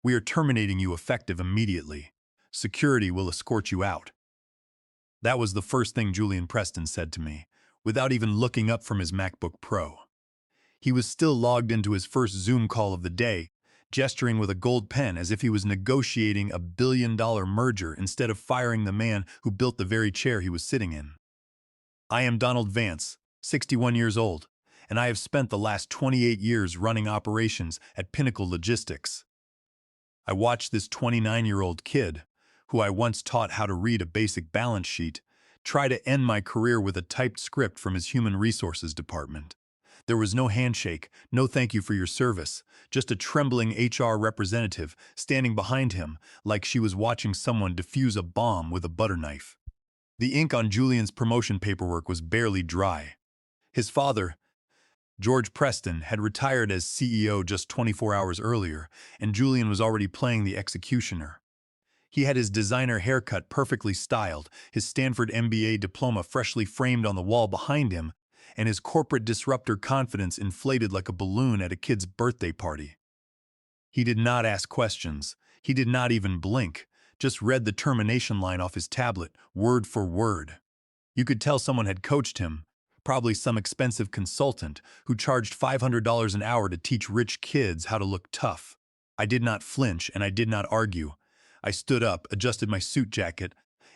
We are terminating you effective immediately. Security will escort you out." That was the first thing Julian Preston said to me, without even looking up from his MacBook Pro. He was still logged into his first Zoom call of the day, gesturing with a gold pen as if he was negotiating a billion-dollar merger instead of firing the man who built the very chair he was sitting in. "I am Donald Vance, 61 years old, and I have spent the last 28 years running operations at Pinnacle Logistics. I watched this 29-year-old kid, who I once taught how to read a basic balance sheet, try to end my career with a typed script from his human resources department. There was no handshake, no thank you for your service, just a trembling HR representative standing behind him like she was watching someone defuse a bomb with a butter knife. The ink on Julian's promotion paperwork was barely dry. His father, George Preston, had retired as CEO just 24 hours earlier, and Julian was already playing the executioner. He had his designer haircut perfectly styled, his Stanford MBA diploma freshly framed on the wall behind him, and his corporate disruptor confidence inflated like a balloon at a kid's birthday party. He did not ask questions. He did not even blink, just read the termination line off his tablet, word for word. You could tell someone had coached him, probably some expensive consultant who charged $500 an hour to teach rich kids how to look tough. I did not flinch and I did not argue. I stood up, adjusted my suit jacket,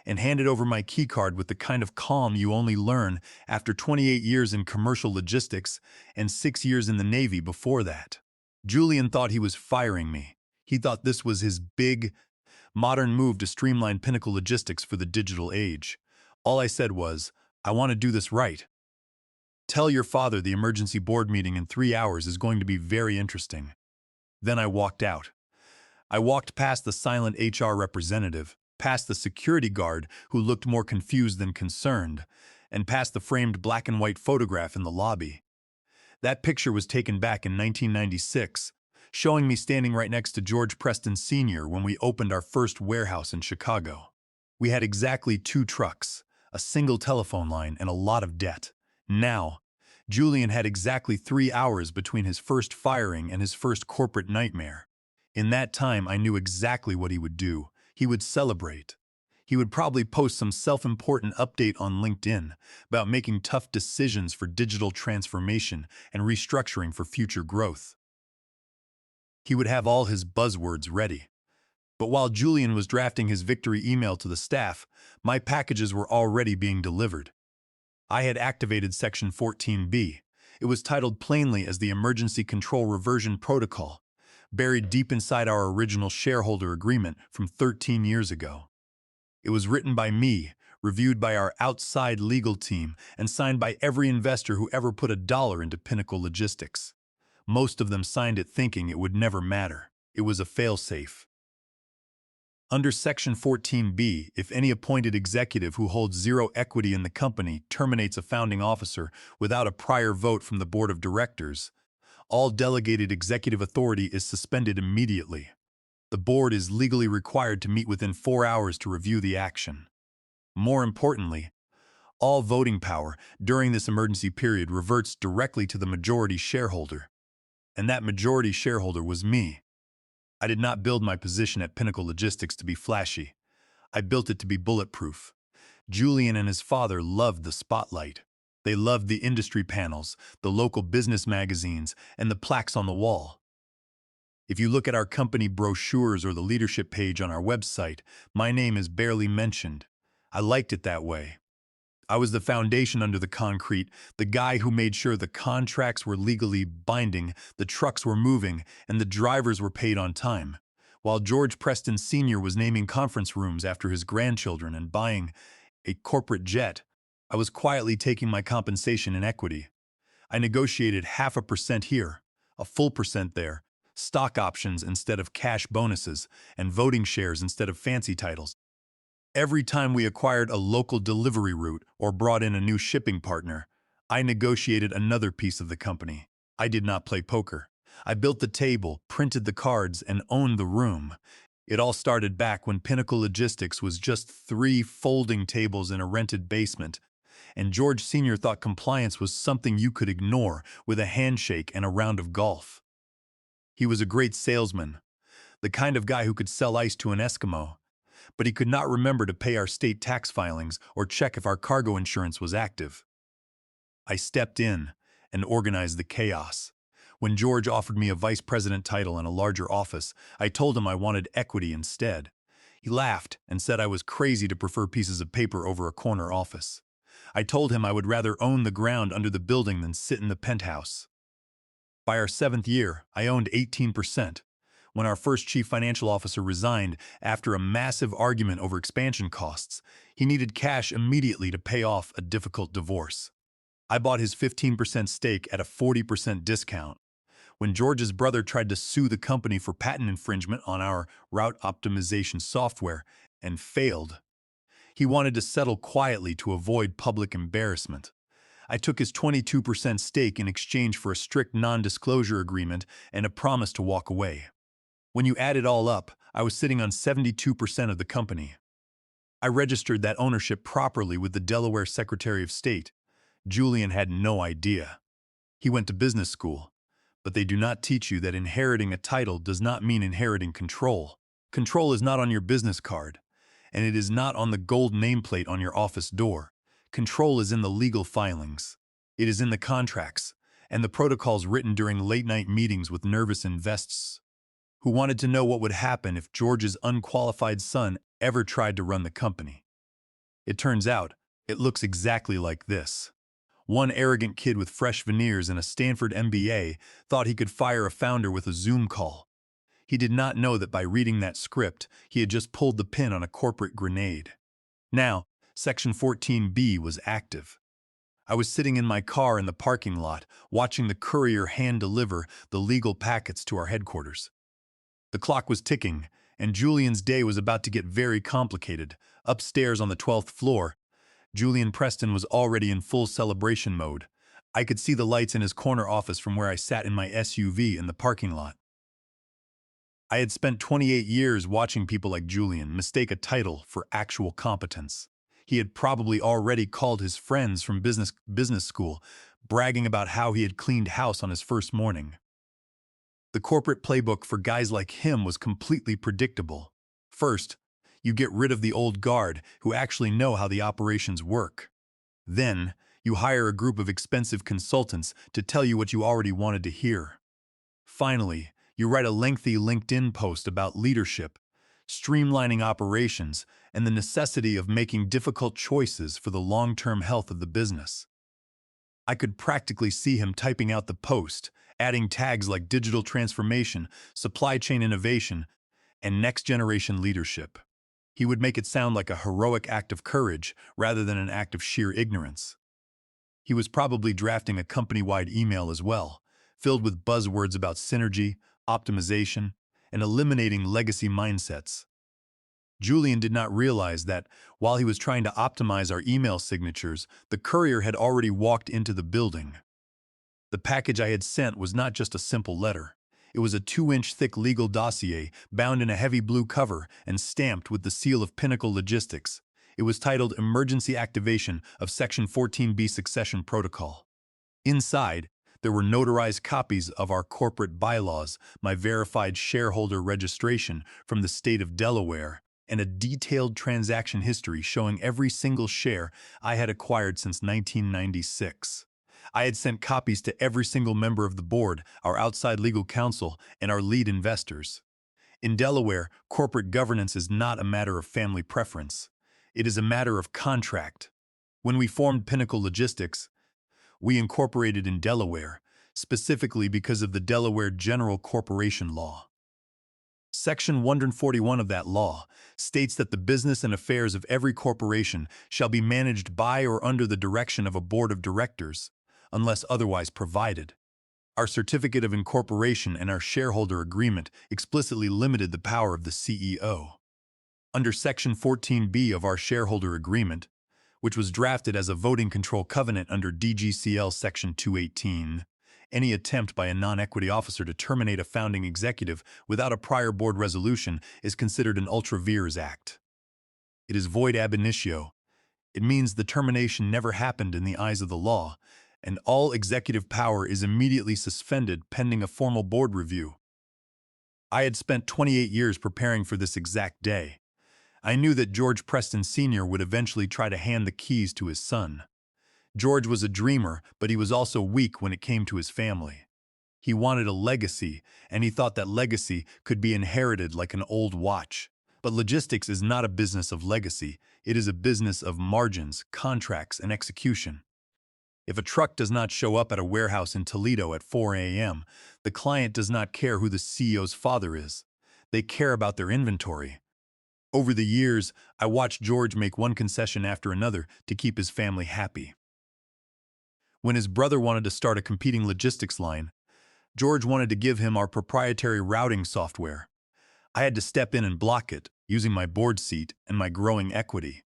and handed over my keycard with the kind of calm you only learn after 28 years in commercial logistics and 6 years in the Navy before that. Julian thought he was firing me. He thought this was his big, modern move to streamline Pinnacle Logistics for the digital age. All I said was, "I want to do this right. Tell your father the emergency board meeting in 3 hours is going to be very interesting." Then I walked out. I walked past the silent HR representative, past the security guard who looked more confused than concerned, and past the framed black and white photograph in the lobby. That picture was taken back in 1996, showing me standing right next to George Preston Sr. when we opened our first warehouse in Chicago. We had exactly 2 trucks, a single telephone line, and a lot of debt. Now, Julian had exactly 3 hours between his first firing and his first corporate nightmare. In that time, I knew exactly what he would do. He would celebrate. He would probably post some self-important update on LinkedIn about making tough decisions for digital transformation and restructuring for future growth. He would have all his buzzwords ready. But while Julian was drafting his victory email to the staff, my packages were already being delivered. I had activated Section 14B. It was titled plainly as the Emergency Control Reversion Protocol, buried deep inside our original shareholder agreement from 13 years ago. It was written by me, reviewed by our outside legal team, and signed by every investor who ever put $1 into Pinnacle Logistics. Most of them signed it thinking it would never matter. It was a fail-safe. Under Section 14B, if any appointed executive who holds 0 equity in the company terminates a founding officer without a prior vote from the board of directors, all delegated executive authority is suspended immediately. The board is legally required to meet within 4 hours to review the action. More importantly, all voting power during this emergency period reverts directly to the majority shareholder. And that majority shareholder was me. I did not build my position at Pinnacle Logistics to be flashy. I built it to be bulletproof. Julian and his father loved the spotlight. They loved the industry panels, the local business magazines, and the plaques on the wall. If you look at our company brochures or the leadership page on our website, my name is barely mentioned. I liked it that way. I was the foundation under the concrete, the guy who made sure the contracts were legally binding, the trucks were moving, and the drivers were paid on time, while George Preston Sr. was naming conference rooms after his grandchildren and buying a corporate jet. I was quietly taking my compensation in equity. I negotiated 0.5% here, a full percent there, stock options instead of cash bonuses, and voting shares instead of fancy titles. Every time we acquired a local delivery route or brought in a new shipping partner, I negotiated another piece of the company. I did not play poker. I built the table, printed the cards, and owned the room. It all started back when Pinnacle Logistics was just 3 folding tables in a rented basement, and George Sr. thought compliance was something you could ignore with a handshake and a round of golf. He was a great salesman, the kind of guy who could sell ice to an Eskimo, but he could not remember to pay our state tax filings or check if our cargo insurance was active. I stepped in and organized the chaos. When George offered me a vice president title and a larger office, I told him I wanted equity instead. He laughed and said I was crazy to prefer pieces of paper over a corner office. I told him I would rather own the ground under the building than sit in the penthouse. By our 7th year, I owned 18%. When our first chief financial officer resigned after a massive argument over expansion costs, he needed cash immediately to pay off a difficult divorce. I bought his 15% stake at a 40% discount. When George's brother tried to sue the company for patent infringement on our route optimization software and failed, he wanted to settle quietly to avoid public embarrassment. I took his 22% stake in exchange for a strict non-disclosure agreement and a promise to walk away. When you add it all up, I was sitting on 72% of the company. I registered that ownership properly with the Delaware Secretary of State. Julian had no idea. He went to business school, but they do not teach you that inheriting a title does not mean inheriting control. Control is not on your business card, and it is not on the gold nameplate on your office door. Control is in the legal filings. It is in the contracts and the protocols written during late-night meetings with nervous investors who wanted to know what would happen if George's unqualified son ever tried to run the company. It turns out, it looks exactly like this. One arrogant kid with fresh veneers and a Stanford MBA thought he could fire a founder with a Zoom call. He did not know that by reading that script, he had just pulled the pin on a corporate grenade. Now, Section 14B was active. I was sitting in my car in the parking lot, watching the courier hand-deliver the legal packets to our headquarters. The clock was ticking, and Julian's day was about to get very complicated. Upstairs on the 12th floor, Julian Preston was already in full celebration mode. I could see the lights in his corner office from where I sat in my SUV in the parking lot. I had spent 28 years watching people like Julian mistake a title for actual competence. He had probably already called his friends from business school, bragging about how he had cleaned house on his first morning. The corporate playbook for guys like him was completely predictable. First, you get rid of the old guard who actually know how the operations work. Then, you hire a group of expensive consultants to tell you what you already wanted to hear. Finally, you write a lengthy LinkedIn post about leadership, streamlining operations, and the necessity of making difficult choices for the long-term health of the business. I could practically see him typing out the post, adding tags like digital transformation, supply chain innovation, and next-generation leadership. He would make it sound like a heroic act of courage rather than an act of sheer ignorance. He was probably drafting a company-wide email as well, filled with buzzwords about synergy, optimization, and eliminating legacy mindsets. Julian did not realize that, while he was trying to optimize our email signatures, the courier had already walked into the building. The package I had sent was not just a simple letter. It was a 2-inch thick legal dossier bound in a heavy blue cover and stamped with the seal of Pinnacle Logistics. It was titled Emergency Activation of Section 14B Succession Protocol. Inside, there were notarized copies of our corporate bylaws, my verified shareholder registration from the state of Delaware, and a detailed transaction history showing every single share I had acquired since 1996. I had sent copies to every single member of the board, our outside legal counsel, and our lead investors. In Delaware, corporate governance is not a matter of family preference. It is a matter of contract. When we formed Pinnacle Logistics, we incorporated in Delaware, specifically because of the Delaware General Corporation Law. Section 141 of that law states that the business and affairs of every corporation shall be managed by or under the direction of a board of directors, unless otherwise provided. Our certificate of incorporation and our shareholder agreement explicitly limited the power of the CEO. Under Section 14B of our shareholder agreement, which was drafted as a voting control covenant under DGCL Section 218, any attempt by a non-equity officer to terminate a founding executive without a prior board resolution is considered an ultra vires act. It is void ab initio. It means the termination never happened in the eyes of the law, and all executive power is immediately suspended pending a formal board review. I had spent 28 years preparing for this exact day. I knew that George Preston Sr. would eventually try to hand the keys to his son. George was a dreamer, but he was also weak when it came to his family. He wanted a legacy, and he thought that legacy could be inherited like an old watch. But logistics is not a business of legacy. It is a business of margins, contracts, and execution. If a truck does not show up at a warehouse in Toledo at 4 a.m., the client does not care who the CEO's father is. They care about their inventory. Over the years, I watched George make one concession after another to keep his family happy. When his brother wanted to start a competing logistics line, George wanted to give him our proprietary routing software. I had to step in and block it, using my board seat and my growing equity.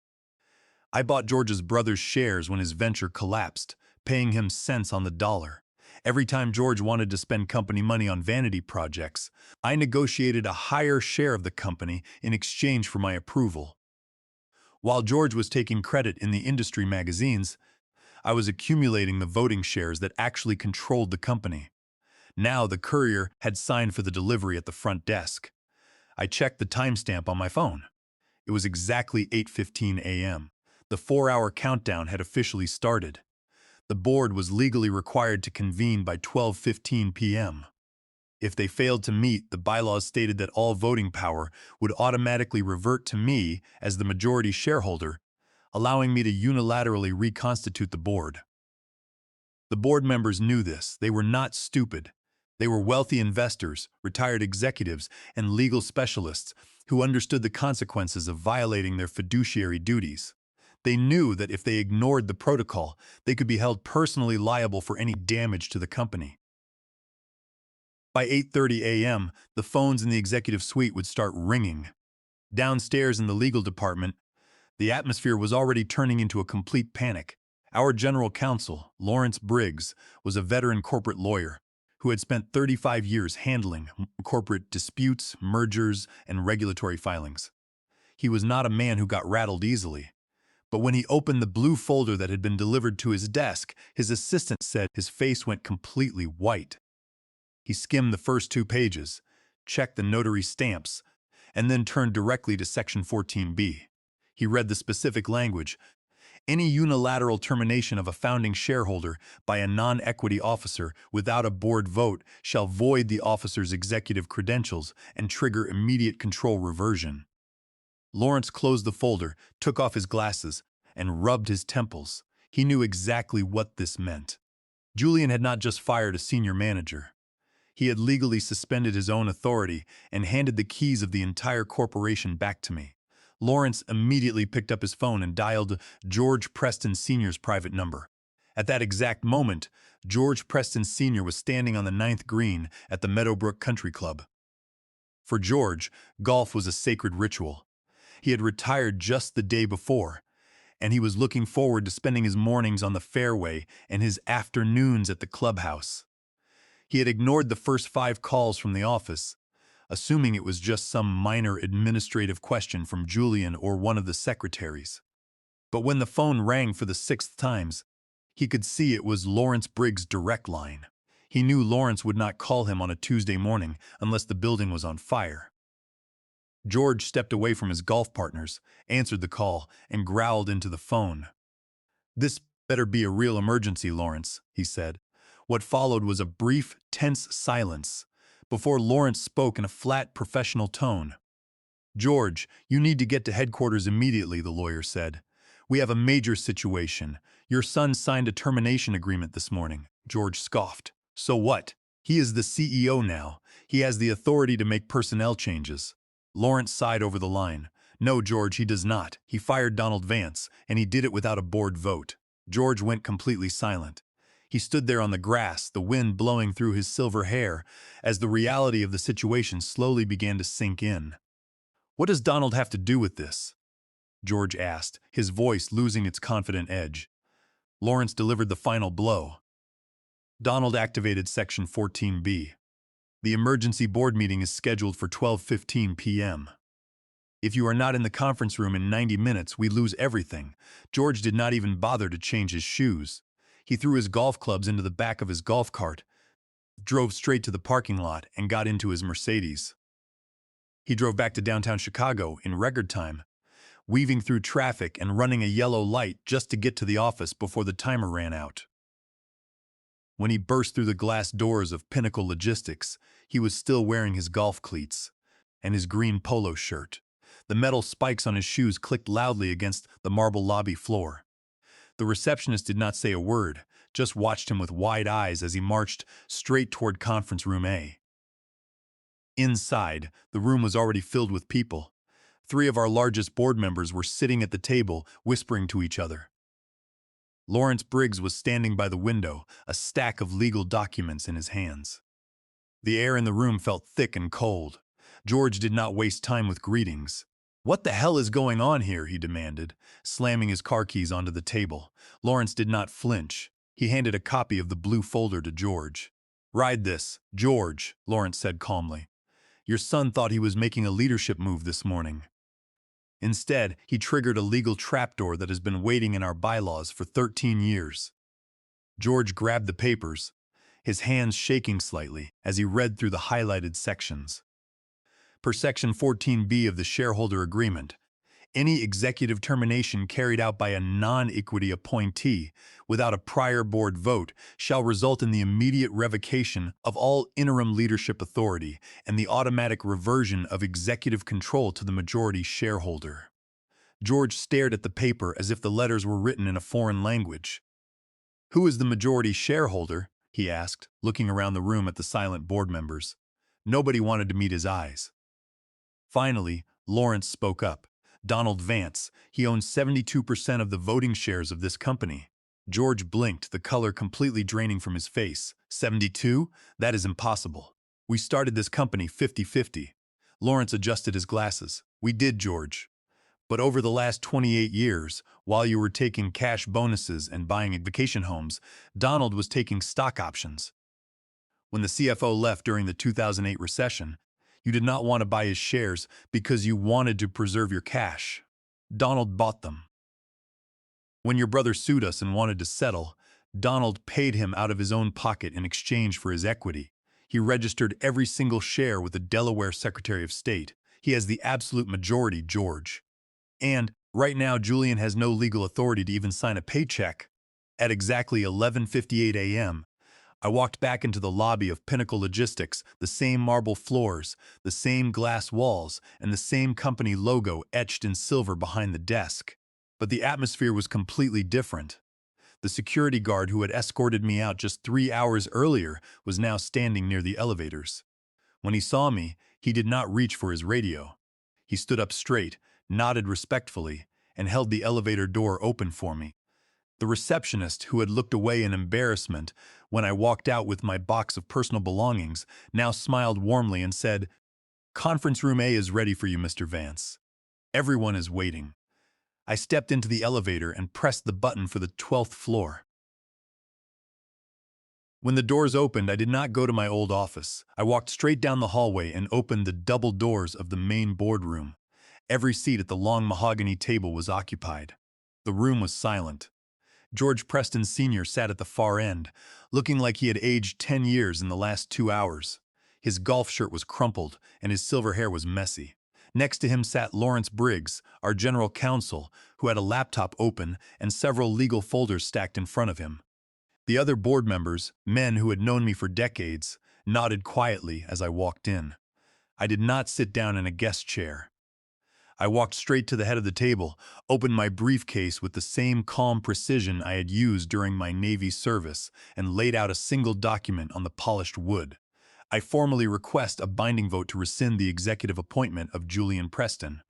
I bought George's brother's shares when his venture collapsed, paying him cents on the dollar. Every time George wanted to spend company money on vanity projects, I negotiated a higher share of the company in exchange for my approval. While George was taking credit in the industry magazines, I was accumulating the voting shares that actually controlled the company. Now the courier had signed for the delivery at the front desk. I checked the timestamp on my phone. It was exactly 8:15 a.m. The 4-hour countdown had officially started. The board was legally required to convene by 12:15 p.m. If they failed to meet, the bylaws stated that all voting power would automatically revert to me as the majority shareholder, allowing me to unilaterally reconstitute the board. The board members knew this. They were not stupid. They were wealthy investors, retired executives, and legal specialists who understood the consequences of violating their fiduciary duties. They knew that if they ignored the protocol, they could be held personally liable for any damage to the company. By 8:30 a.m., the phones in the executive suite would start ringing. Downstairs in the legal department, the atmosphere was already turning into a complete panic. Our general counsel, Lawrence Briggs, was a veteran corporate lawyer who had spent 35 years handling corporate disputes, mergers, and regulatory filings. He was not a man who got rattled easily. But when he opened the blue folder that had been delivered to his desk, his assistant said his face went completely white. He skimmed the first 2 pages, checked the notary stamps, and then turned directly to Section 14B. He read the specific language. Any unilateral termination of a founding shareholder by a non-equity officer without a board vote shall void the officer's executive credentials and trigger immediate control reversion. Lawrence closed the folder, took off his glasses, and rubbed his temples. He knew exactly what this meant. Julian had not just fired a senior manager. He had legally suspended his own authority and handed the keys of the entire corporation back to me. Lawrence immediately picked up his phone and dialed George Preston Sr.'s private number. At that exact moment, George Preston Sr. was standing on the 9th green at the Meadowbrook Country Club. For George, golf was a sacred ritual. He had retired just the day before, and he was looking forward to spending his mornings on the fairway and his afternoons at the clubhouse. He had ignored the first 5 calls from the office, assuming it was just some minor administrative question from Julian or one of the secretaries. But when the phone rang for the 6th time, he could see it was Lawrence Briggs' direct line. He knew Lawrence would not call him on a Tuesday morning unless the building was on fire. George stepped away from his golf partners, answered the call, and growled into the phone. "This better be a real emergency, Lawrence," he said. What followed was a brief, tense silence before Lawrence spoke in a flat, professional tone. "George, you need to get to headquarters immediately," the lawyer said. "We have a major situation. Your son signed a termination agreement this morning." George scoffed. "So what? He is the CEO now. He has the authority to make personnel changes." Lawrence sighed over the line. "No, George, he does not. He fired Donald Vance, and he did it without a board vote." George went completely silent. He stood there on the grass, the wind blowing through his silver hair, as the reality of the situation slowly began to sink in. "What does Donald have to do with this?" George asked, his voice losing its confident edge. Lawrence delivered the final blow. Donald activated Section 14B. The emergency board meeting is scheduled for 12:15 p.m. If you are not in the conference room in 90 minutes, we lose everything. George did not even bother to change his shoes. He threw his golf clubs into the back of his golf cart, drove straight to the parking lot, and got into his Mercedes. He drove back to downtown Chicago in record time, weaving through traffic and running a yellow light just to get to the office before the timer ran out. When he burst through the glass doors of Pinnacle Logistics, he was still wearing his golf cleats and his green polo shirt. The metal spikes on his shoes clicked loudly against the marble lobby floor. The receptionist did not say a word, just watched him with wide eyes as he marched straight toward Conference Room A. Inside, the room was already filled with people. 3 of our largest board members were sitting at the table, whispering to each other. Lawrence Briggs was standing by the window, a stack of legal documents in his hands. The air in the room felt thick and cold. George did not waste time with greetings. "What the hell is going on here?" he demanded, slamming his car keys onto the table. Lawrence did not flinch. He handed a copy of the blue folder to George. "Ride this, George," Lawrence said calmly. "Your son thought he was making a leadership move this morning. Instead, he triggered a legal trapdoor that has been waiting in our bylaws for 13 years. George grabbed the papers, his hands shaking slightly as he read through the highlighted sections. Per Section 14B of the Shareholder Agreement, any executive termination carried out by a non-equity appointee without a prior board vote shall result in the immediate revocation of all interim leadership authority and the automatic reversion of executive control to the majority shareholder. George stared at the paper as if the letters were written in a foreign language. "Who is the majority shareholder?" he asked, looking around the room at the silent board members. Nobody wanted to meet his eyes. Finally, Lawrence spoke up. "Donald Vance. He owns 72% of the voting shares of this company." George blinked, the color completely draining from his face. 72? That is impossible. We started this company 50-50. Lawrence adjusted his glasses. "We did, George. But over the last 28 years, while you were taking cash bonuses and buying vacation homes, Donald was taking stock options. When the CFO left during the 2008 recession, you did not want to buy his shares because you wanted to preserve your cash. Donald bought them. When your brother sued us and wanted to settle, Donald paid him out of his own pocket in exchange for his equity. He registered every single share with the Delaware Secretary of State. He has the absolute majority, George. And right now, Julian has no legal authority to even sign a paycheck." At exactly 11:58 a.m., I walked back into the lobby of Pinnacle Logistics, the same marble floors, the same glass walls, and the same company logo etched in silver behind the desk. But the atmosphere was completely different. The security guard who had escorted me out just 3 hours earlier was now standing near the elevators. When he saw me, he did not reach for his radio. He stood up straight, nodded respectfully, and held the elevator door open for me. The receptionist, who had looked away in embarrassment when I walked out with my box of personal belongings, now smiled warmly and said, "Conference Room A is ready for you, Mr. Vance. Everyone is waiting." I stepped into the elevator and pressed the button for the 12th floor. When the doors opened, I did not go to my old office. I walked straight down the hallway and opened the double doors of the main boardroom. Every seat at the long mahogany table was occupied. The room was silent. George Preston Sr. sat at the far end, looking like he had aged 10 years in the last 2 hours. His golf shirt was crumpled, and his silver hair was messy. Next to him sat Lawrence Briggs, our general counsel, who had a laptop open and several legal folders stacked in front of him. The other board members, men who had known me for decades, nodded quietly as I walked in. I did not sit down in a guest chair. I walked straight to the head of the table, opened my briefcase with the same calm precision I had used during my Navy service, and laid out a single document on the polished wood. I formally request a binding vote to rescind the executive appointment of Julian Preston.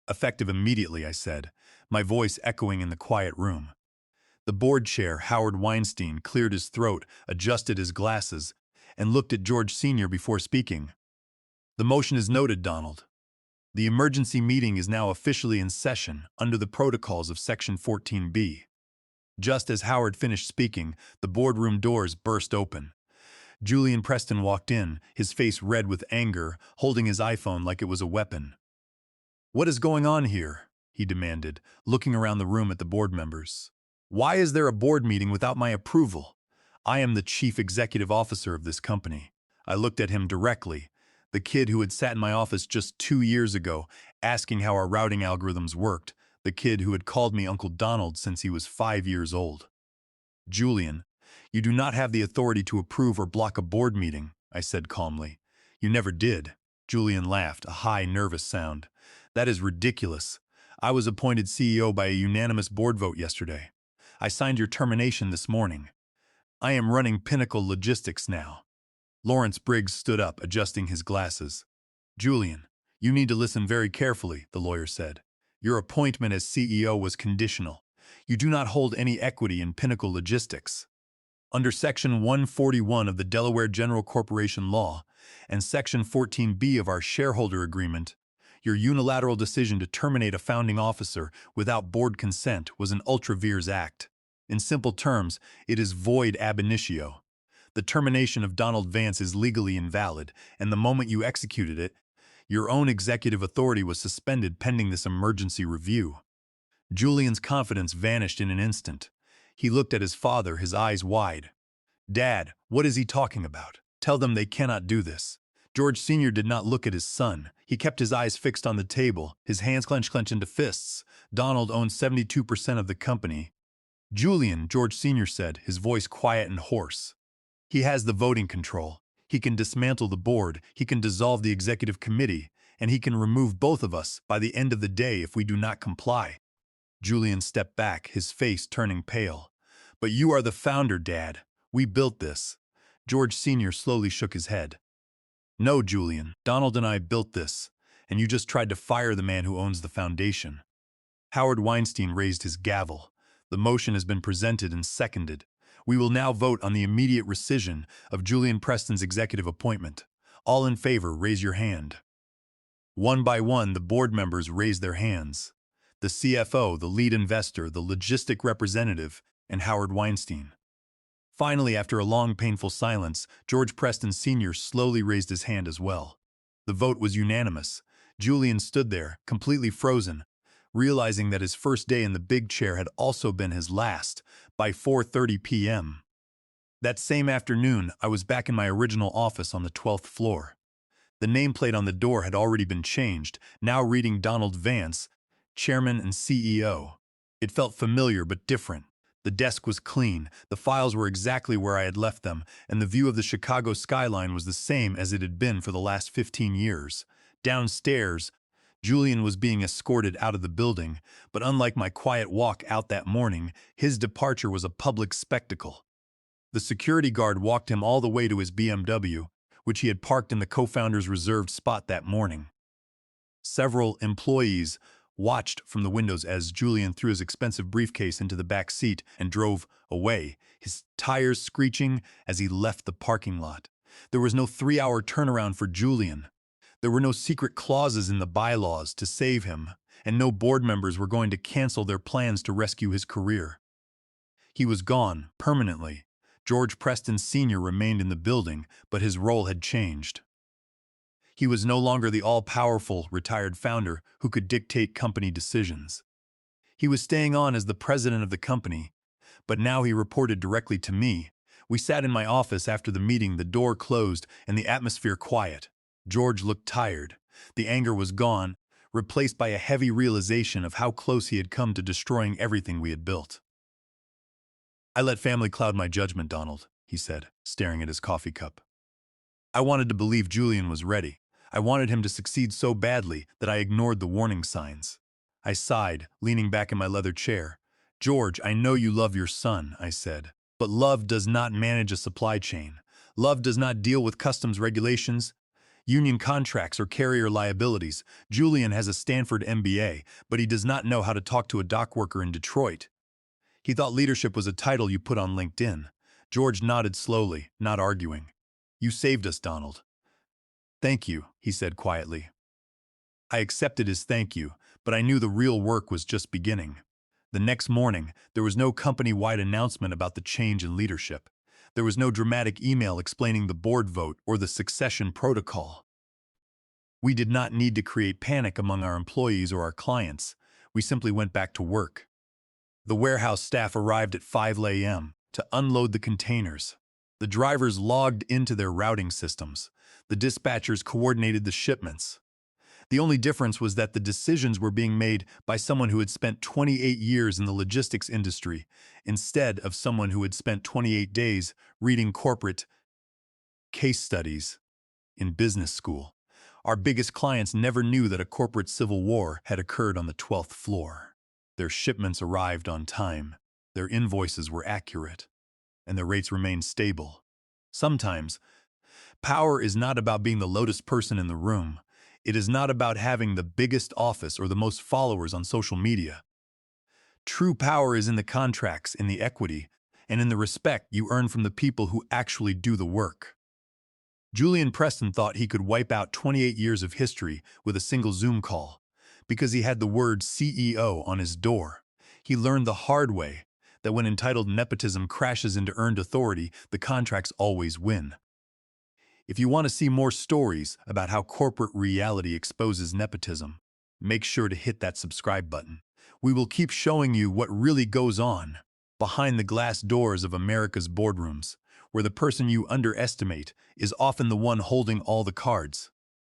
"Effective immediately," I said, my voice echoing in the quiet room. The board chair, Howard Weinstein, cleared his throat, adjusted his glasses, and looked at George Sr. before speaking. "The motion is noted, Donald. The emergency meeting is now officially in session under the protocols of Section 14B. Just as Howard finished speaking, the boardroom doors burst open. Julian Preston walked in, his face red with anger, holding his iPhone like it was a weapon. "What is going on here?" he demanded, looking around the room at the board members. "Why is there a board meeting without my approval? I am the chief executive officer of this company." I looked at him directly, The kid who had sat in my office just 2 years ago, asking how our routing algorithms worked. The kid who had called me Uncle Donald since he was 5 years old. Julian, you do not have the authority to approve or block a board meeting, I said calmly. You never did. Julian laughed, a high, nervous sound. That is ridiculous. I was appointed CEO by a unanimous board vote yesterday. I signed your termination this morning. I am running Pinnacle Logistics now. Lawrence Briggs stood up, adjusting his glasses. Julian, you need to listen very carefully, the lawyer said. Your appointment as CEO was conditional. You do not hold any equity in Pinnacle Logistics. Under Section 141 of the Delaware General Corporation Law and Section 14B of our shareholder agreement, your unilateral decision to terminate a founding officer without board consent was an ultra vires act. In simple terms, it is void ab initio. The termination of Donald Vance is legally invalid, and the moment you executed it, your own executive authority was suspended pending this emergency review. Julian's confidence vanished in an instant. He looked at his father, his eyes wide. Dad, what is he talking about? Tell them they cannot do this. George Sr. did not look at his son. He kept his eyes fixed on the table, his hands clenched into fists. Donald owned 72% of the company. Julian, George Sr. said, his voice quiet and hoarse. He has the voting control. He can dismantle the board, he can dissolve the executive committee, and he can remove both of us by the end of the day if we do not comply. Julian stepped back, his face turning pale. But you are the founder, Dad. We built this. George Sr. slowly shook his head. No, Julian, Donald and I built this, and you just tried to fire the man who owns the foundation. Howard Weinstein raised his gavel. The motion has been presented and seconded. We will now vote on the immediate rescission of Julian Preston's executive appointment. All in favor, raise your hand. One by one, the board members raised their hands. The CFO, the lead investor, the logistic representative, and Howard Weinstein. Finally, after a long, painful silence, George Preston Sr. slowly raised his hand as well. The vote was unanimous. Julian stood there, completely frozen, realizing that his first day in the big chair had also been his last, by 4:30 p.m. That same afternoon, I was back in my original office on the 12th floor. The nameplate on the door had already been changed, now reading Donald Vance, Chairman and CEO. It felt familiar but different. The desk was clean, the files were exactly where I had left them, and the view of the Chicago skyline was the same as it had been for the last 15 years. Downstairs, Julian was being escorted out of the building, but unlike my quiet walk out that morning, his departure was a public spectacle. The security guard walked him all the way to his BMW, which he had parked in the co-founder's reserved spot that morning. Several employees watched from the windows as Julian threw his expensive briefcase into the back seat and drove away, his tires screeching as he left the parking lot. There was no 3-hour turnaround for Julian. There were no secret clauses in the bylaws to save him, and no board members were going to cancel their plans to rescue his career. He was gone, permanently. George Preston Sr. remained in the building, but his role had changed. He was no longer the all-powerful, retired founder who could dictate company decisions. He was staying on as the president of the company, but now he reported directly to me. We sat in my office after the meeting, the door closed and the atmosphere quiet. George looked tired. The anger was gone, replaced by a heavy realization of how close he had come to destroying everything we had built. I let family cloud my judgment, Donald, he said, staring at his coffee cup. I wanted to believe Julian was ready. I wanted him to succeed so badly that I ignored the warning signs. I sighed, leaning back in my leather chair. George, I know you love your son, I said, but love does not manage a supply chain. Love does not deal with customs regulations, union contracts, or carrier liabilities. Julian has a Stanford MBA, but he does not know how to talk to a dock worker in Detroit. He thought leadership was a title you put on LinkedIn. George nodded slowly, not arguing. You saved us, Donald. Thank you, he said quietly. I accepted his thank you, but I knew the real work was just beginning. The next morning, there was no company-wide announcement about the change in leadership. There was no dramatic email explaining the board vote or the succession protocol. We did not need to create panic among our employees or our clients. We simply went back to work. The warehouse staff arrived at 5 a.m. to unload the containers. The drivers logged into their routing systems. The dispatchers coordinated the shipments. The only difference was that the decisions were being made by someone who had spent 28 years in the logistics industry instead of someone who had spent 28 days reading corporate case studies in business school. Our biggest clients never knew that a corporate civil war had occurred on the 12th floor. Their shipments arrived on time, their invoices were accurate, and their rates remained stable. Sometimes, power is not about being the loudest person in the room. It is not about having the biggest office or the most followers on social media. True power is in the contracts, in the equity, and in the respect you earn from the people who actually do the work. Julian Preston thought he could wipe out 28 years of history with a single Zoom call because he had the word CEO on his door. He learned the hard way that when entitled nepotism crashes into earned authority, the contracts always win. If you want to see more stories about how corporate reality exposes nepotism, make sure to hit that subscribe button. We will keep showing you what really goes on behind the glass doors of America's boardrooms, where the person you underestimate is often the one holding all the cards.